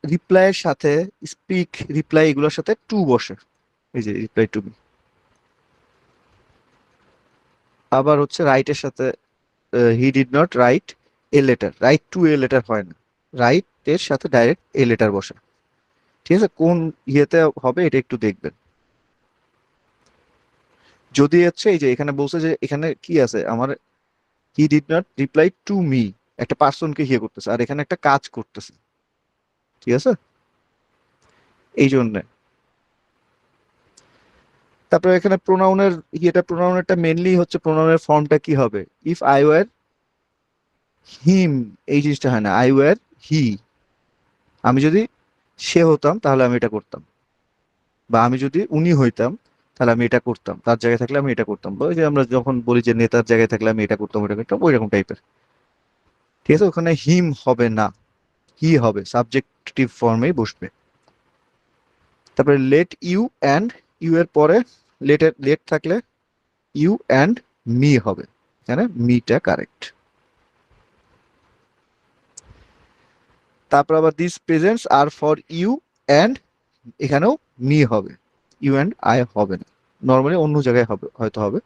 রিপ্লাইয়ের সাথে স্পিক, রিপ্লাই এগুলোর সাথে টু বসে, এই যে রিপ্লাই টু মি। আবার হচ্ছে রাইটের সাথে he did not write a letter, right two a letter হয় না, রাইট এর সাথে ডাইরেক্ট এ লেটার বসে। ঠিক আছে, কোন ইয়েতে হবে এটা একটু দেখবেন। যদি হচ্ছে এই যে এখানে বলছে যে এখানে কি আছে আমার, he did not reply to me, একটা পার্সনকে হিয়ে করতেছে আর এখানে একটা কাজ করতেছে। ঠিক আছে, এই জন্য। তারপরে এখানে প্রোনাউনের ইয়েটা, প্রোনাউনেরটা মেনলি হচ্ছে প্রোনাউনের ফর্মটা কি হবে, ইফ আই ওয়্যার হিম, এই জিনিসটা হয় না, আই ওয়্যার হি। আমি যদি সে হতাম তাহলে আমি এটা করতাম, বা আমি যদি উনি হইতাম তাহলে আমি এটা করতাম, তার জায়গায় থাকলে আমি এটা করতাম, বা ওই যে আমরা যখন বলি যে নেতার জায়গায় থাকলে আমি এটা করতাম ওটা করতাম, ওই রকম টাইপের। ঠিক আছে, ওখানে হিম হবে না, হি হবে, সাবজেক্টিভ ফর্মেই বসবে। তারপরে লেট ইউ অ্যান্ড, ইউ এর পরে লেট থাকলে ইউ অ্যান্ড মি হবে, এখানে মিটা কারেক্ট। তারপর আবার this presents are for you and, এখানেও মি হবে, ইউ অ্যান্ড আই হবে না, নর্মালি অন্য জায়গায় হবে, হয়তো হবে।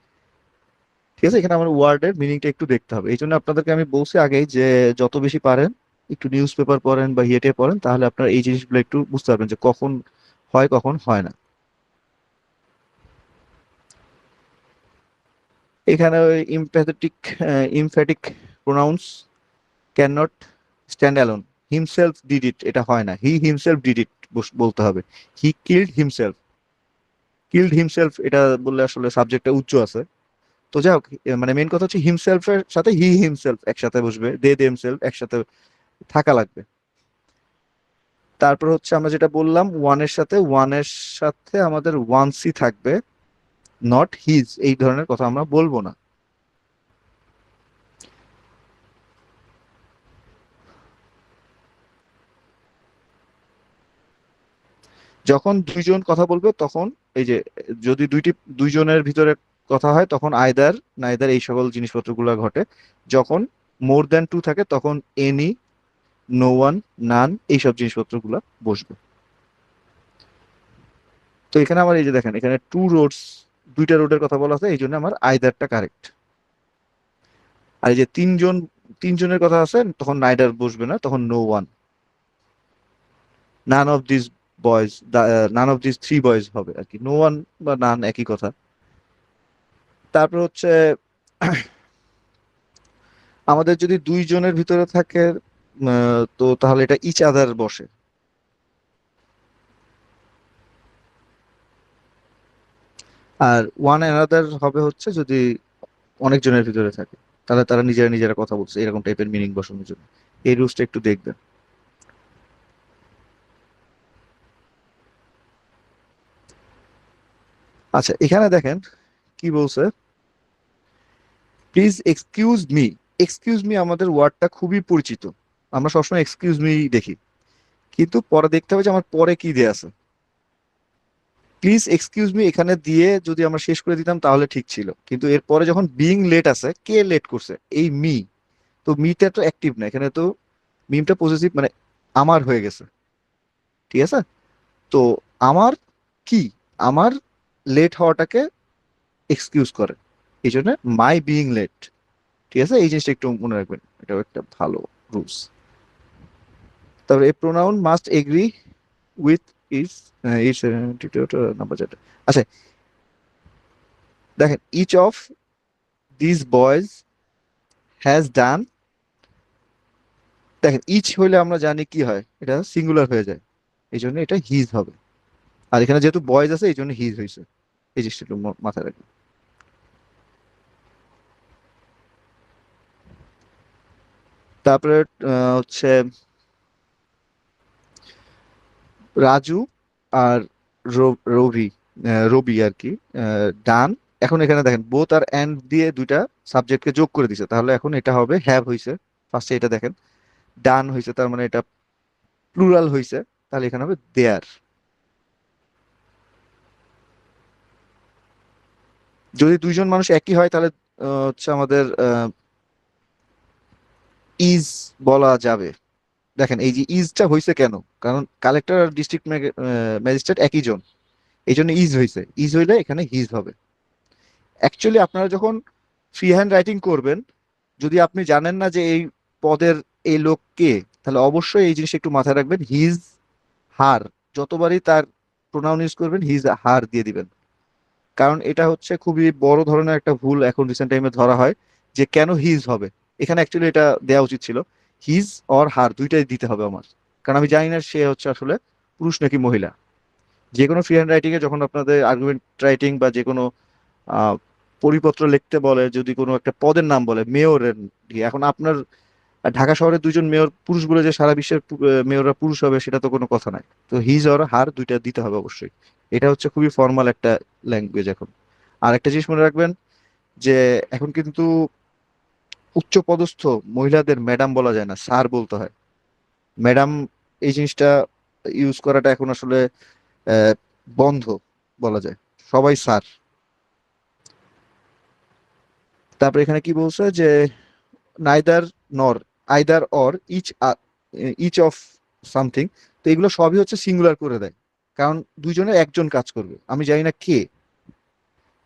ঠিক আছে, এখানে আমার ওয়ার্ডের মিনিংটা একটু দেখতে হবে, এই জন্য আপনাদেরকে আমি বলছি আগেই যে যত বেশি পারেন একটু নিউজ পেপার পড়েন বা ইয়েটে পড়েন, তাহলে আপনার এই জিনিসগুলো একটু বুঝতে পারবেন যে কখন হয় কখন হয় না। এখানে ওই emphatic pronouns can not stand alone, himself did it, এটা হয় না, হি হিমসেলফ ডিড ইট বলতে হবে। He killed himself, killed himself এটা বললে আসলে সাবজেক্টটা উচ্চ আছে। তো যাই হোক, মানে মেইন কথা হচ্ছে হিমসেলফের সাথে হি হিমসেলফ একসাথে বসবে, দে দেমসেলফ একসাথে থাকা লাগবে। তারপর হচ্ছে আমরা যেটা বললাম, ওয়ানের সাথে আমাদের ওয়ান্সই থাকবে, নট হিজ, এই ধরনের কথা আমরা বলবো না। যখন দুইজন কথা বলবে তখন এই যে, যদি দুইজনের ভিতরে কথা হয় তখন আইদার নাইদার এই সকল জিনিসপত্রগুলো ঘটে। যখন মোর দ্যান টু থাকে তখন এনি, নো ওয়ান, নান, এইসব জিনিসপত্রগুলো বসবে। তো এখানে আমার এই যে দেখেন, এখানে টু রোডস, দুইটা রোডের কথা বলা আছে, এই জন্য আমার আইদারটা কারেক্ট। আর এই যে তিনজনের কথা আছে, তখন নাইদার বসবে না, তখন no one. None of this boys, none of this three boys হবে আর কি, নো ওয়ান বা নান একই কথা। তারপর হচ্ছে আমাদের যদি দুইজনের ভিতরে থাকে তো তাহলে এটা ইচ আদার বসে। আর ওয়ান অ্যানাদার হবে হচ্ছে যদি অনেকজনের ভিতরে থাকে, তাহলে তারা নিজেরা নিজেরা কথা বলছে, এরকম টাইপের মিনিং বসানোর জন্য। এই রুলসটা একটু দেখবেন। আচ্ছা, এখানে দেখেন কি বলছে, please excuse me. Excuse me আমাদের ওয়ার্ডটা খুবই পরিচিত, আমরা সবসময় এক্সকিউজ মি দেখি, কিন্তু পরে দেখতে হবে যে আমার পরে কি দেয়া আছে। প্লিজ এক্সকিউজ মি এখানে দিয়ে যদি আমরা শেষ করে দিতাম তাহলে ঠিক ছিল, কিন্তু এরপরে যখন বিং লেট আছে, কে লেট করছে, এই মি, তো মিটা তো অ্যাক্টিভ না এখানে, তো মিমটা পজিটিভ, মানে আমার হয়ে গেছে। ঠিক আছে, তো আমার কি, আমার লেট হওয়াটাকে এক্সকিউজ করে, এই জন্য মাই বিং লেট। ঠিক আছে, এই জিনিসটা একটু মনে রাখবেন, এটাও একটা ভালো রুলস। তারপরে a pronoun must agree with its, its number যেটা, আচ্ছা দেখেন, each of this boys has done, দেখেন ইচ হইলে আমরা জানি কি হয়, এটা সিঙ্গুলার হয়ে যায়, এই জন্য এটা হিজ হবে। আর এখানে যেহেতু বয়েজ আছে এই জন্য হিজ হয়েছে, এই জিনিসটা একটু মাথায় রাখবেন। তারপরে হচ্ছে রাজু আর রবি, রবি আর কি, ডান। এখন এখানে দেখেন বোথ আর এন্ড দিয়ে দুইটা সাবজেক্টকে যোগ করে দিছে, তাহলে এখন এটা হবে হ্যাভ হয়েছে, ফার্স্টে এটা দেখেন ডান হয়েছে, তার মানে এটা প্লুরাল হয়েছে, তাহলে এখানে হবে দেয়ার। যদি দুইজন মানুষ একই হয় তাহলে হচ্ছে আমাদের ইজ বলা যাবে। দেখেন এই যে ইজটা হয়েছে কেন, কারণ কালেক্টর আর ডিস্ট্রিক্ট ম্যাজিস্ট্রেট একই জন, এই জন্য ইজ হয়েছে, ইজ হইলে এখানে হিজ হবে। অ্যাকচুয়ালি আপনারা যখন ফ্রি হ্যান্ড রাইটিং করবেন, যদি আপনি জানেন না যে এই পদের এই লোক কে, তাহলে অবশ্যই এই জিনিস একটু মাথায় রাখবেন, হিজ, হার, যতবারই তার প্রোনাউন ইউজ করবেন হিজ হার দিয়ে দিবেন। কারণ এটা হচ্ছে খুবই বড় ধরনের একটা ভুল এখন রিসেন্ট টাইমে ধরা হয়, যে কেন হিজ হবে, এখানে অ্যাকচুয়ালি এটা দেওয়া উচিত ছিল হিজ অর হার, দুইটাই দিতে হবে আমার, কারণ আমি জানি না সে হচ্ছে আসলে পুরুষ নাকি মহিলা। যে কোনো ফ্রি হ্যান্ড রাইটিং এ যখন আপনাদের আর্গুমেন্ট রাইটিং বা যে কোনো পরিপত্র লিখতে বলে, যদি কোনো একটা পদের নাম বলে মেয়রের, এখন আপনার আর ঢাকা শহরের দুইজন মেয়র পুরুষ বলে যে সারা বিশ্বের মেয়ররা পুরুষ হবে সেটা তো কোনো কথা নাই। তো হিজ অর হার দুইটা দিতে হবে অবশ্যই। এটা হচ্ছে খুবই ফর্মাল একটা ল্যাঙ্গুয়েজ এখন। আর একটা জিনিস মনে রাখবেন যে এখন কিন্তু উচ্চ পদস্থ মহিলাদের ম্যাডাম বলা যায় না, স্যার বলতে হয়। ম্যাডাম এই জিনিসটা ইউজ করাটা এখন আসলে আহ, বন্ধ বলা যায়, সবাই স্যার। তারপরে এখানে কি বলছে যে neither nor, either or, each, each of something. তো এগুলো সবই হচ্ছে সিঙ্গুলার করে দেয়, কারণ দুইজনের একজন কাজ করবে, আমি জানি না কে।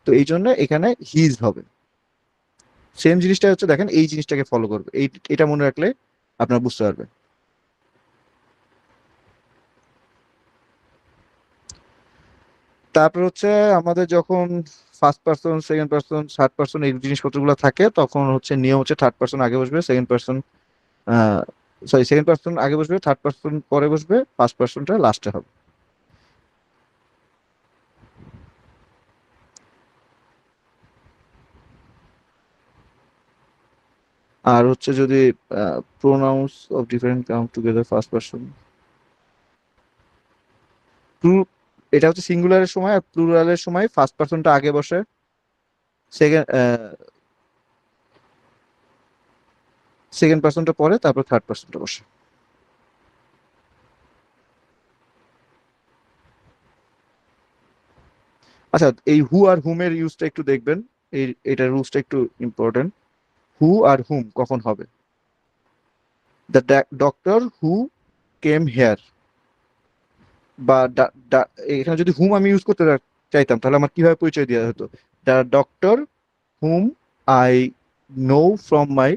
তো এই জন্য এখানে হিজ হবে। সেম জিনিসটা হচ্ছে, দেখেন এই জিনিসটাকে ফলো করবে, এটা মনে রাখলে আপনারা বুঝতে পারবেন। তারপর হচ্ছে আমাদের যখন first person, second person, third person এই জিনিসপত্রগুলো থাকে, তখন হচ্ছে নিয়ম হচ্ছে থার্ড পার্সন আগে বসবে, second person sorry second person আগে বসবে, থার্ড পার্সন পরে বসবে, ফার্স্ট পার্সনটা লাস্টে হবে। আর হচ্ছে যদি pronouns of different come together first person, এটা হচ্ছে সিঙ্গুলারের সময়, আর প্লুরালের সময় ফার্স্ট পার্সনটা আগে বসে, সেকেন্ড সেকেন্ড পার্সনটা পরে, তারপর থার্ড পার্সনটা বসে। আচ্ছা, এই হু আর হুমের ইউজটা একটু দেখবেন, এটার রুলসটা একটু ইম্পর্টেন্ট। হু আর হুম কখন হবে? The doctor who came here, বা এখানে যদি হুম আমি ইউজ করতে চাইতাম তাহলে আমার কিভাবে পরিচয় দেওয়া হতো? The doctor hmm I know from my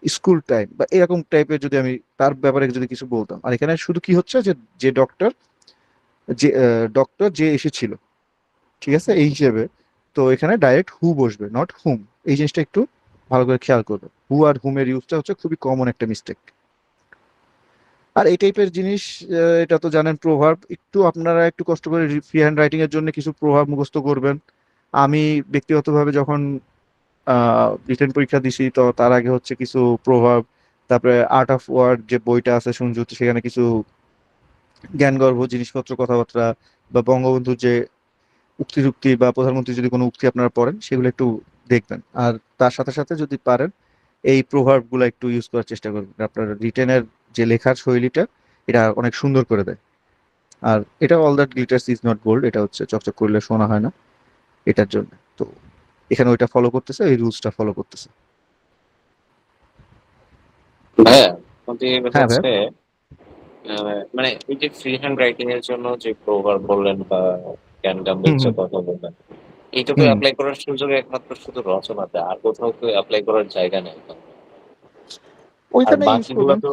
school time, বা এরকম টাইপের যদি আমি তার ব্যাপারে যদি কিছু বলতাম। আর এখানে শুধু কি হচ্ছে যে যে ডক্টর, যে ডক্টর যে এসেছিল, ঠিক আছে, এই হিসেবে। তো এখানে ডাইরেক্ট হু বসবে, নট হুম। এই জিনিসটা একটু ভালো করে খেয়াল করবে, হু আর হুমের ইউজটা হচ্ছে খুবই কমন একটা মিস্টেক। আর এই টাইপের জিনিস, এটা তো জানেন, প্রভাব একটু আপনারা একটু কষ্ট করে ফ্রি হ্যান্ড রাইটিং এর জন্য কিছু প্রভাব মুখস্থ করবেন। আমি ব্যক্তিগতভাবে যখন রিটেন পরীক্ষা দিছি, তো তার আগে হচ্ছে কিছু প্রভাব, তারপরে আর্ট অফ ওয়ার্ড যে বইটা আছে সঞ্জুত, সেখানে কিছু জ্ঞানগর্ভ জিনিসপত্র, কথাবার্তা, বা বঙ্গবন্ধুর যে উক্তি যুক্তি বা প্রধানমন্ত্রী যদি কোনো উক্তি আপনারা পড়েন সেগুলো একটু দেখবেন। আর তার সাথে সাথে যদি পারেন এই প্রভাব গুলো একটু ইউজ করার চেষ্টা করবেন, আপনার রিটেনের যে লেখার শৈলীটা এটা অনেক সুন্দর করে দেয়। আর এটা all that glitters is not gold, এটা হচ্ছে চকচক করলে শোনা হয় না, এটার জন্য। তো এখানে ওইটা ফলো করতেছে, এই রুলসটা ফলো করতেছে। ভাইয়া আমাদের হ্যাঁ ভাই। হচ্ছে মানে এই যে ফ্রি হ্যান্ড রাইটিং এর জন্য যে প্রভাব বললেন বা জ্ঞান হুম গাম্ভীর্য হুম কথা বললেন, এইটুকু হুম। অ্যাপ্লাই করার সুযোগ একমাত্র শুধু রচনাতে, আর কোথাও তো অ্যাপ্লাই করার জায়গা নেই। আর ওইখানে ইউজ বাকিগুলো করবেন। তো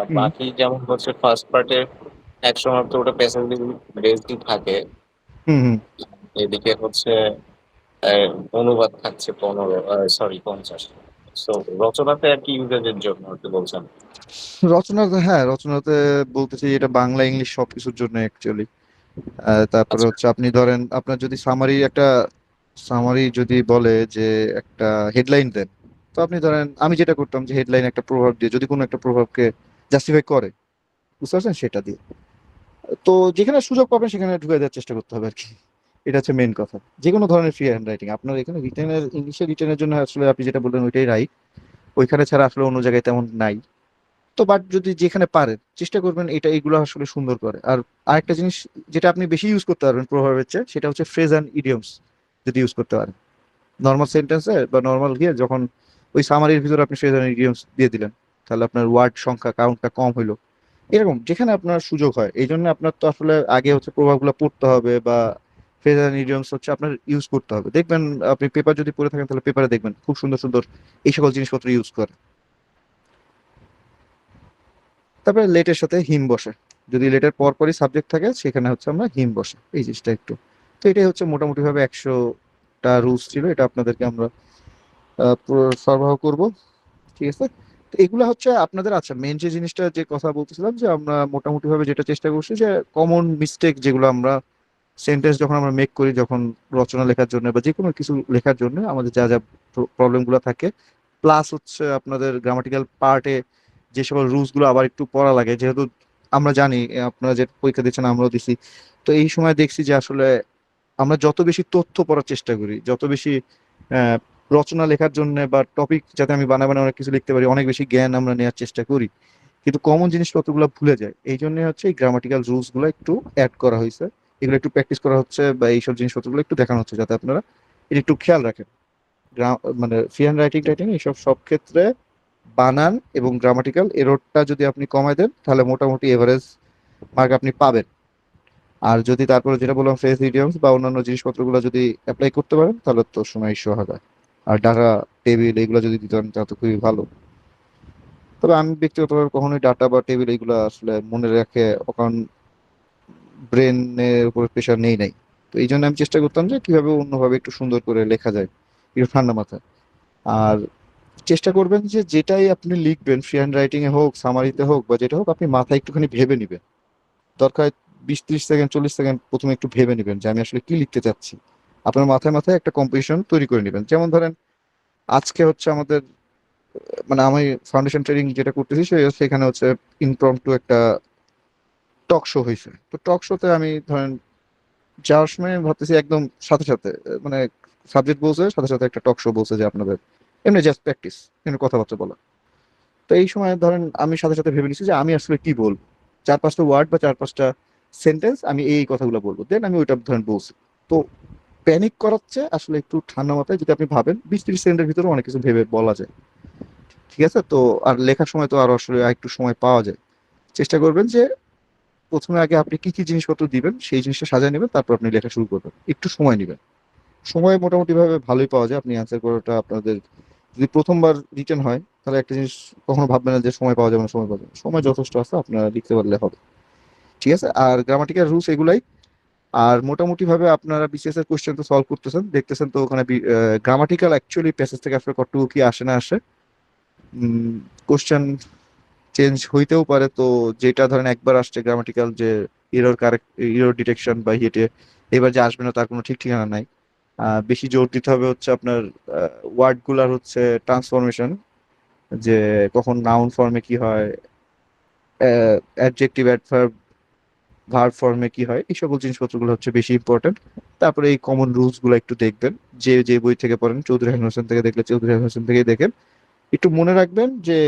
হুম বাকি যেমন হচ্ছে ফার্স্ট পার্টের এক সময় তো ওটা প্যাসেঞ্জার বেসড থাকে, হুম হুম। এদিকে হচ্ছে অনুবাদ থাকছে 15, সরি 50। তো রচনাতে আর কি ইউজের জন্য একটু বলছেন? রচনাতে, হ্যাঁ রচনাতে বলতেছি এটা বাংলা ইংলিশ সবকিছুর জন্য অ্যাকচুয়ালি। তারপরে আচ্ছা। হচ্ছে আপনি ধরেন আপনার যদি সামারি একটা, সামারি যদি বলে যে একটা হেডলাইন দেন, তো আপনি ধরেন আমি যেটা করতাম যে হেডলাইন একটা প্রভাব দিয়ে, যদি কোনো একটা প্রভাবকে জাস্টিফাই করে, বুঝতে পারছেন, সেটা দিয়ে। তো যেখানে সুযোগ পাবেন সেখানে ঢুকে দেওয়ার চেষ্টা করতে হবে আর কি। এটা হচ্ছে মেন কথা। যে কোনো ধরনের ফ্রি হ্যান্ড রাইটিং আপনার এখানে রিটেনের, ইংলিশে রিটেনের জন্য আসলে আপনি যেটা বললেন ওইটাই রাইট, ওইখানে ছাড়া আসলে অন্য জায়গায় তেমন নাই। তো বাট যদি যেখানে পারেন চেষ্টা করবেন এটা এইগুলো আসলে সুন্দর করে। আর আরেকটা জিনিস যেটা আপনি বেশি ইউজ করতে পারবেন প্রভাবের চেয়ে, সেটা হচ্ছে ফ্রেজ অ্যান্ড ইডিয়মস যদি ইউজ করতে পারেন। নর্মাল সেন্টেন্সে বা নর্মাল গিয়ে যখন ওই সামারির ভিতরে আপনি ফ্রেজ অ্যান্ড ইডিয়মস দিয়ে দিলেন, তাহলে আপনার ওয়ার্ড সংখ্যা কাউন্টটা কম হইলো। এরকম যেখানে আপনার সুযোগ হয়, এই জন্য আপনার তো আসলে আগে হচ্ছে প্রভাবগুলো পড়তে হবে, বা ফ্রেজ অ্যান্ড ইডিয়মস হচ্ছে আপনার ইউজ করতে হবে। দেখবেন আপনি পেপার যদি পড়ে থাকেন তাহলে পেপারে দেখবেন খুব সুন্দর সুন্দর এই সকল জিনিসপত্র ইউজ করে। তারপরে লেটের সাথে হিম বসে, যদি লেটের পরপরই সাবজেক্ট থাকে সেখানে হচ্ছে আমরা হিম বসে, এই জিনিসটা একটু। তো এটাই হচ্ছে মোটামুটি ভাবে 100টা রুলস ছিল, এটা আপনাদেরকে আমরা সরবরাহ করব, ঠিক আছে। তো এগুলা হচ্ছে আপনাদের, আচ্ছা মেন যে জিনিসটা যে কথা বলতেছিলাম যে আমরা মোটামুটি ভাবে যেটা চেষ্টা করছি যে কমন মিস্টেক যেগুলো আমরা সেন্টেন্স যখন আমরা মেক করি, যখন রচনা লেখার জন্য বা যে কোনো কিছু লেখার জন্য আমাদের যা যা প্রবলেম গুলো থাকে, প্লাস হচ্ছে আপনাদের গ্রামাটিক্যাল পার্টে যে সকল রুলস গুলো আবার একটু পড়া লাগে, যেহেতু আমরা জানি আপনারা যে পরীক্ষা দিচ্ছেন আমরাও দিছি। তো এই সময় দেখছি যে আসলে আমরা যত বেশি তথ্য পড়ার চেষ্টা করি, যত বেশি আহ, রচনা লেখার জন্য বা টপিক যাতে আমি বানায় বানায় অনেক কিছু লিখতে পারি, অনেক বেশি জ্ঞান আমরা নেওয়ার চেষ্টা করি, কিন্তু কমন জিনিসপত্রগুলো ভুলে যায়। এই জন্য হচ্ছে এই গ্রামাটিক্যাল রুলস গুলো একটু অ্যাড করা হয়েছে, এগুলো একটু প্র্যাকটিস করা হচ্ছে বা এইসব জিনিসপত্রগুলো একটু দেখানো হচ্ছে যাতে আপনারা এটা একটু খেয়াল রাখেন। মানে ফ্রি হ্যান্ড রাইটিং টাইটিং এইসব সব ক্ষেত্রে বানান এবং গ্রামাটিক্যাল এররটা যদি আপনি কমায় দেন তাহলে মোটামুটি এভারেজ মার্ক আপনি পাবেন। আর যদি তারপরে যেটা বললাম ফ্রেজ ইডিয়মস বা অন্যান্য জিনিসপত্রগুলো যদি অ্যাপ্লাই করতে পারেন তাহলে তো সময় সহায়তা। আর ডাটা টেবিল এগুলো যদি দিতে পারেন তাহলে তো খুবই ভালো। তবে আমি ব্যক্তিগতভাবে কখনোই ডাটা বা টেবিল এগুলো আসলে মনে রেখে, কারণ ব্রেনের উপর প্রেশার নেই নাই। তো এই জন্য আমি চেষ্টা করতাম যে কিভাবে অন্যভাবে একটু সুন্দর করে লেখা যায়, একটু ঠান্ডা মাথায়। আর চেষ্টা করবেন যে যেটাই আপনি লিখবেন ফ্রি হ্যান্ড রাইটিং এ হোক, সামারিতে হোক বা যেটা হোক, আপনি মাথায় একটুখানি ভেবে নিবেন। দরকার 20-30 সেকেন্ড 40 সেকেন্ড প্রথমে একটু ভেবে নেবেন যে আমি আসলে কি লিখতে চাচ্ছি। আপনার মাথায় মাথায় একটা কম্পোজিশন তৈরি করে নেবেন। যেমন ধরেন আজকে হচ্ছে আমাদের মানে আমি ফাউন্ডেশন ট্রেনিং যেটা করতেছি সেখানে হচ্ছে ইমপ্রম্পটু একটা টক শো হয়েছে। তো টক শোতে আমি ধরেন যাওয়ার সময় ভাবতেছি একদম সাথে সাথে মানে সাবজেক্ট বলছে, সাথে সাথে একটা টক শো বলছে যে আপনাদের এমনি জাস্ট প্র্যাকটিস, এমনি কথাবার্তা বলা। তো এই সময় ধরেন আমি সাথে সাথে ভেবে নিচ্ছি যে আমি আসলে কি বলবো, 4-5টা ওয়ার্ড বা 4-5টা সেন্টেন্স আমি এই কথাগুলো বলবো, দেন আমি ওইটা ধরেন বলছি। তো প্যানিক করাচ্ছে আসলে একটু ঠান্ডা মাথায় যদি আপনি ভাবেন 20-30 সেকেন্ডের ভিতরে অনেক কিছু ভেবে বলা যায়। ঠিক আছে তো। আর লেখার সময় তো আরো আসলে একটু সময় পাওয়া যায়। চেষ্টা করবেন যে প্রথমে আগে আপনি কি কি জিনিসপত্র দিবেন সেই জিনিসটা সাজিয়ে নেবেন, তারপর আপনি লেখা শুরু করবেন, একটু সময় নেবেন। সময় মোটামুটি ভাবে ভালোই পাওয়া যায়, আপনি অ্যান্সার করাটা আপনাদের যদি প্রথমবার রিটেন হয় তাহলে একটা জিনিস কখনো ভাববেন না যে সময় পাওয়া যাবে না, সময় পাওয়া যাবে না। সময় যথেষ্ট আছে, আপনারা লিখতে পারলে হবে। ঠিক আছে। আর গ্রামাটিক্যাল রুলস এগুলাই। আর মোটামুটি ভাবে আপনারা বিসিএস এর কোশ্চেন তো সলভ করতেছেন দেখতেছেন, তো ওখানে গ্রামাটিক্যাল অ্যাকচুয়ালি প্যাসেজ থেকে আসলে কতটুকু কি আসে না আসে, কোশ্চেন চেঞ্জ হইতেও পারে। তো যেটা ধরেন একবার আসছে গ্রামাটিক্যাল যে এরর কারেক্ট, এরর ডিটেকশন বা হিটে, এবার যে আসবে না তার কোনো ঠিক ঠিকানা নাই। বেশি জোর দিতে হবে হচ্ছে আপনার ওয়ার্ড গুলার হচ্ছে ট্রান্সফরমেশন, যে কখন নাউন ফর্মে কি হয়, অ্যাডজেক্টিভ অ্যাডভার্ব ভার্ব ফর্মে কি হয়, এই সকল জিনিসপত্রগুলো হচ্ছে বেশি ইম্পর্টেন্ট। তারপরে এই কমন রুলস গুলো একটু দেখবেন, যে যে বই থেকে পড়েন, চৌধুরী হাসান হোসেন থেকে দেখলে চৌধুরী হাসান হোসেন থেকেই দেখেন। একটু মনে রাখবেন যে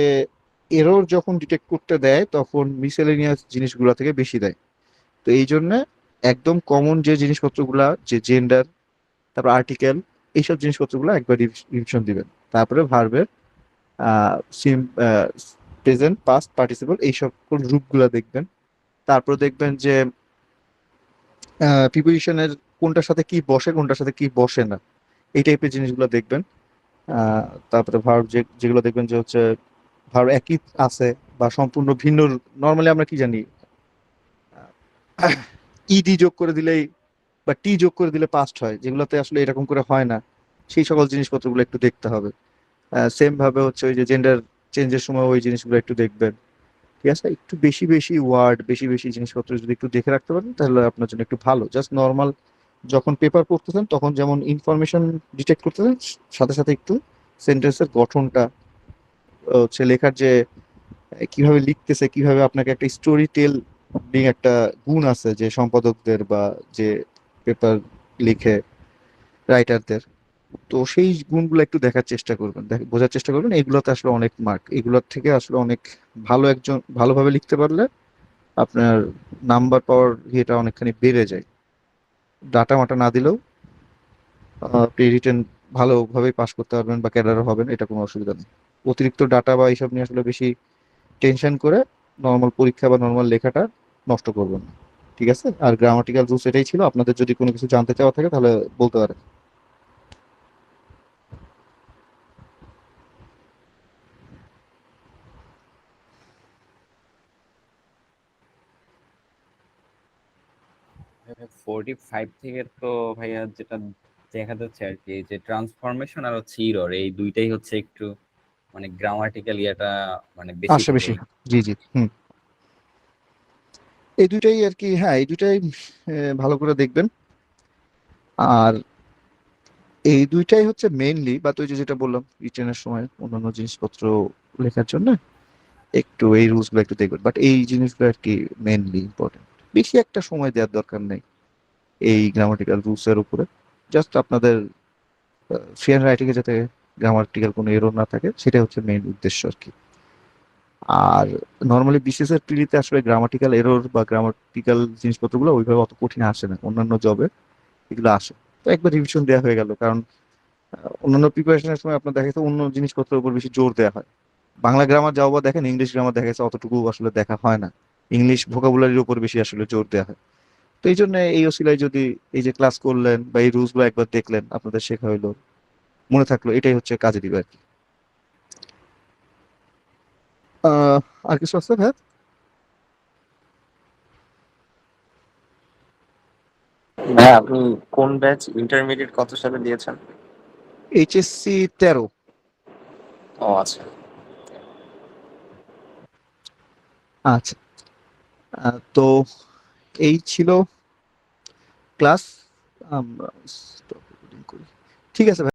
এরর যখন ডিটেক্ট করতে দেয় তখন মিসেলেনিয়াস জিনিসগুলো থেকে বেশি দেয়। তো এই জন্য একদম কমন যে জিনিসপত্রগুলা, যে জেন্ডার, তারপর আর্টিকেল, এইসব জিনিসপত্রগুলো একবার রিভিশন দিবেন। তারপরে ভার্বের সিম প্রেজেন্ট পাস্ট পার্টিসিপল এই সকল রূপগুলা দেখবেন। তারপর দেখবেন যে প্রিপোজিশনের কোনটার সাথে কি বসে কোনটার সাথে কি বসে না, এই টাইপের জিনিসগুলো দেখবেন। আহ, তারপরে ভার্ব যেগুলো দেখবেন যে হচ্ছে ভার্ব একই আছে বা সম্পূর্ণ ভিন্ন। নর্মালি আমরা কি জানি, ইডি যোগ করে দিলেই বা টি যোগ করে দিলে পাস্ট হয়, যেগুলোতে আসলে এরকম করে হয় না। সেই সকল জিনিসপত্রগুলো একটু দেখতে হবে। সেম ভাবে হচ্ছে ওই যে জেন্ডার চেঞ্জের সময় ওই জিনিসগুলো একটু দেখবেন। ঠিক আছে, একটু বেশি বেশি ওয়ার্ড, বেশি বেশি জিনিসপত্র যদি একটু দেখে রাখতে পারেন তাহলে আপনার জন্য একটু ভালো। জাস্ট নর্মাল যখন পেপার পড়তেছেন তখন যেমন ইনফরমেশন ডিটেক্ট করতেছেন, সাথে সাথে একটু সেন্টেন্সের গঠনটা, হচ্ছে লেখার যে কিভাবে লিখতেছে, কিভাবে আপনাকে একটা স্টোরি টেলিং একটা গুণ আছে যে সম্পাদকদের বা যে পেপার লিখে রাইটারদের। তো সেই গুণগুলো একটু দেখার চেষ্টা করবেন, বোঝার চেষ্টা করবেন। এগুলোতে আসলে অনেক মার্ক, এগুলোর থেকে আসলে অনেক ভালো একজন ভালোভাবে লিখতে পারলে আপনার নাম্বার পাওয়ার ইয়েটা অনেকখানি বেড়ে যায়। ডাটা মাটা না দিলেও আপনি রিটেন ভালোভাবে পাস করতে পারবেন বা ক্যাডারও হবেন, এটা কোনো অসুবিধা নেই। অতিরিক্ত ডাটা বা এইসব নিয়ে আসলে বেশি টেনশন করে নর্মাল পরীক্ষা বা নর্মাল লেখাটা নষ্ট করবেন না। ঠিক আছে। আর গ্রামাটিক্যাল রুলস এটাই ছিল, আপনাদের যদি কোনো কিছু জানতে চাওয়া থাকে তাহলে বলতে পারেন। 45 থেকে তো ভাইয়া যেটা দেখা যাচ্ছে আর কি, যে ট্রান্সফরমেশন আর হচ্ছে ইরর, এই দুইটাই হচ্ছে একটু মানে গ্রামাটিক্যাল ইয়াটা মানে বেশি আচ্ছা, থাকে বেশি। জি জি, হুম। এই দুইটাই আর কি, হ্যাঁ এই দুইটাই ভালো করে দেখবেন। আর এই দুইটাই হচ্ছে মেইনলি, বা তুই যেটা বললাম রিটেনের সময় অন্যান্য জিনিসপত্র লেখার জন্য একটু এই রুলস গুলো একটু দেখবেন, বাট এই জিনিসগুলো আর কি মেইনলি ইম্পর্টেন্ট। বেশি একটা সময় দেওয়ার দরকার নেই এই গ্রামাটিক্যাল রুলস এর উপরে। জাস্ট আপনাদের ফ্রি হ্যান্ড রাইটিং এ যাতে গ্রামাটিক্যাল কোনো এরর না থাকে, সেটা হচ্ছে মেইন উদ্দেশ্য আর কি। আর নর্মালি বিসিএস এর প্রিলিতে আসলে গ্রামাটিক্যাল এরর বা গ্রামাটিক্যাল জিনিসপত্রগুলো ওইভাবে অত কঠিন আসে না, অন্যান্য জবে এগুলো আসে। তো একবার রিভিশন দেওয়া হয়ে গেল, কারণ অন্যান্য প্রিপারেশনের সময় আপনার দেখা যাচ্ছে অন্য জিনিসপত্রের উপর বেশি জোর দেওয়া হয়। বাংলা গ্রামার যাও বা দেখেন, ইংলিশ গ্রামার দেখা যাচ্ছে অতটুকু আসলে দেখা হয় না, ইংলিশ ভোকাবুলারির উপর বেশি আসলে জোর দেওয়া হয়। তো এই জন্য এই ওসিলায় যদি এই যে ক্লাস করলেন বা এই রুলস গুলো একবার দেখলেন, আপনাদের শেখা হইলো, মনে থাকলো, এটাই হচ্ছে কাজে দিবে আর কি। আহ আর কিছু আছে ভাই? হ্যাঁ, আপনি কোন ব্যাচ ইন্টারমিডিয়েট কত সালে দিয়েছেন? এইচএসসি 13। ও আচ্ছা। আচ্ছা। তো এই ছিল ক্লাস, আমরা stop recording করি। ঠিক আছে ভাই।